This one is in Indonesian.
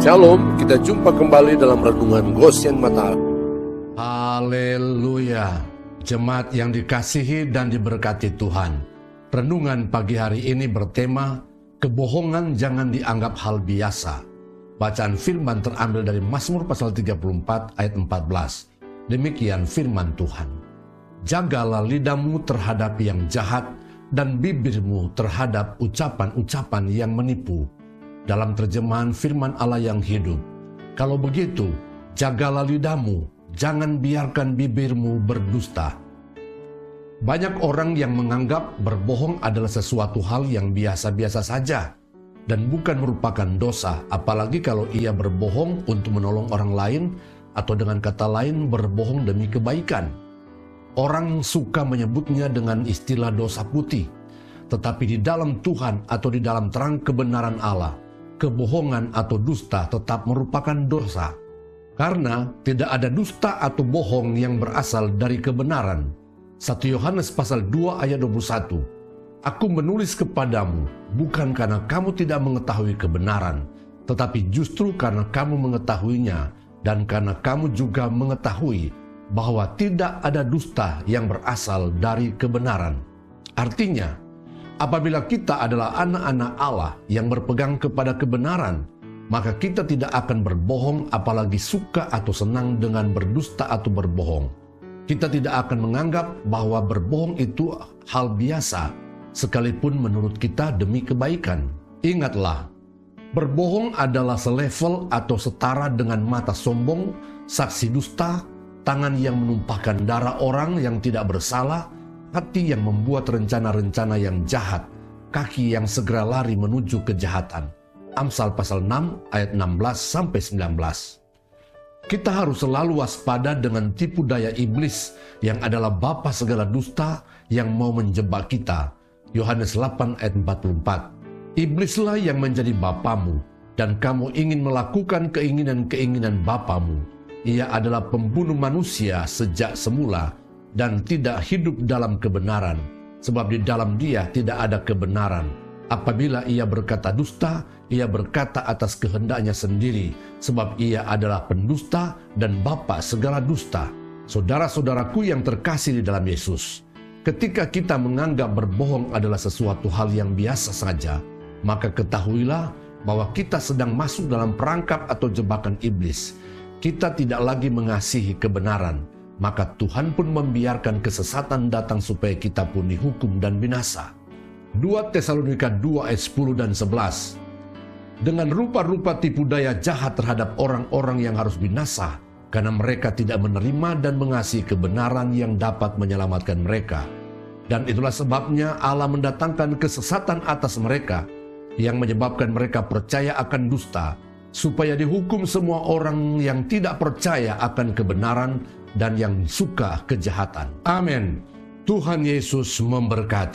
Shalom, kita jumpa kembali dalam Renungan Goshen Mata. Haleluya, jemaat yang dikasihi dan diberkati Tuhan. Renungan pagi hari ini bertema, kebohongan jangan dianggap hal biasa. Bacaan firman terambil dari Mazmur pasal 34 ayat 14. Demikian firman Tuhan. Jagalah lidahmu terhadap yang jahat dan bibirmu terhadap ucapan-ucapan yang menipu. Dalam terjemahan firman Allah yang hidup, kalau begitu, jagalah lidahmu, jangan biarkan bibirmu berdusta. Banyak orang yang menganggap berbohong adalah sesuatu hal yang biasa-biasa saja dan bukan merupakan dosa, apalagi kalau ia berbohong untuk menolong orang lain atau dengan kata lain berbohong demi kebaikan. Orang suka menyebutnya dengan istilah dosa putih, tetapi di dalam Tuhan atau di dalam terang kebenaran Allah, kebohongan atau dusta tetap merupakan dosa. Karena tidak ada dusta atau bohong yang berasal dari kebenaran. 1 Yohanes pasal 2 ayat 21. Aku menulis kepadamu bukan karena kamu tidak mengetahui kebenaran, tetapi justru karena kamu mengetahuinya dan karena kamu juga mengetahui bahwa tidak ada dusta yang berasal dari kebenaran. Artinya, apabila kita adalah anak-anak Allah yang berpegang kepada kebenaran, maka kita tidak akan berbohong apalagi suka atau senang dengan berdusta atau berbohong. Kita tidak akan menganggap bahwa berbohong itu hal biasa, sekalipun menurut kita demi kebaikan. Ingatlah, berbohong adalah selevel atau setara dengan mata sombong, saksi dusta, tangan yang menumpahkan darah orang yang tidak bersalah, hati yang membuat rencana-rencana yang jahat, kaki yang segera lari menuju kejahatan. Amsal pasal 6 ayat 16-19. Kita harus selalu waspada dengan tipu daya iblis yang adalah bapa segala dusta yang mau menjebak kita. Yohanes 8 ayat 44. Iblislah yang menjadi bapamu dan kamu ingin melakukan keinginan-keinginan bapamu. Ia adalah pembunuh manusia sejak semula dan tidak hidup dalam kebenaran, sebab di dalam dia tidak ada kebenaran. Apabila ia berkata dusta, ia berkata atas kehendaknya sendiri, sebab ia adalah pendusta dan bapa segala dusta. Saudara-saudaraku yang terkasih di dalam Yesus, ketika kita menganggap berbohong adalah sesuatu hal yang biasa saja, maka ketahuilah bahwa kita sedang masuk dalam perangkap atau jebakan iblis. Kita tidak lagi mengasihi kebenaran, maka Tuhan pun membiarkan kesesatan datang supaya kita pun dihukum dan binasa. 2 Tesalonika 2 ayat 10 dan 11. Dengan rupa-rupa tipu daya jahat terhadap orang-orang yang harus binasa, karena mereka tidak menerima dan mengasihi kebenaran yang dapat menyelamatkan mereka. Dan itulah sebabnya Allah mendatangkan kesesatan atas mereka, yang menyebabkan mereka percaya akan dusta, supaya dihukum semua orang yang tidak percaya akan kebenaran dan yang suka kejahatan. Amin. Tuhan Yesus memberkati.